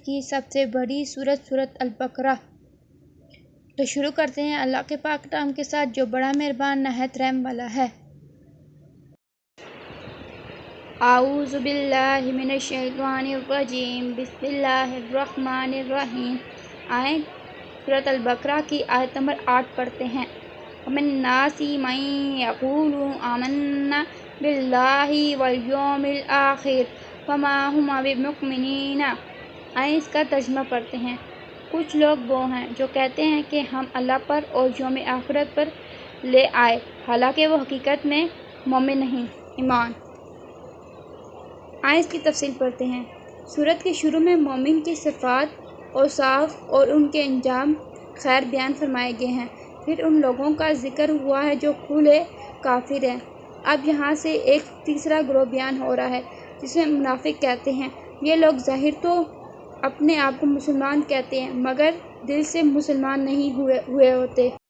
کی سب سے بڑی سورت سورۃ البقرہ۔ تو شروع کرتے ہیں اللہ کے پاک نام کے ساتھ جو بڑا مہربان نہایت رحم والا ہے۔ اعوذ باللہ من الشیطان الرجیم، بسم اللہ الرحمن الرحیم۔ آئیں سورۃ البقرہ کی آیت نمبر 8 پڑھتے ہیں۔ وَمِنَ النَّاسِ مَن يَقُولُ آمَنَّا بِاللَّهِ وَالْيَوْمِ الْآخِرِ وَمَا هُم بِمُؤْمِنِينَ۔ آئیں اس کا ترجمہ پڑھتے ہیں۔ کچھ لوگ وہ ہیں جو کہتے ہیں کہ ہم اللہ پر اور یوم آخرت پر لے آئے، حالانکہ وہ حقیقت میں مومن نہیں۔ ایمان۔ آئیں اس کی تفصیل پڑھتے ہیں۔ سورت کے شروع میں مومن کی صفات، اوصاف اور ان کے انجام خیر بیان فرمائے گئے ہیں۔ پھر ان لوگوں کا ذکر ہوا ہے جو کھلے کافر ہیں۔ اب یہاں سے ایک تیسرا گروہ بیان ہو رہا ہے جسے منافق کہتے ہیں۔ یہ لوگ ظاہر تو اپنے آپ کو مسلمان کہتے ہیں مگر دل سے مسلمان نہیں ہوئے ہوتے۔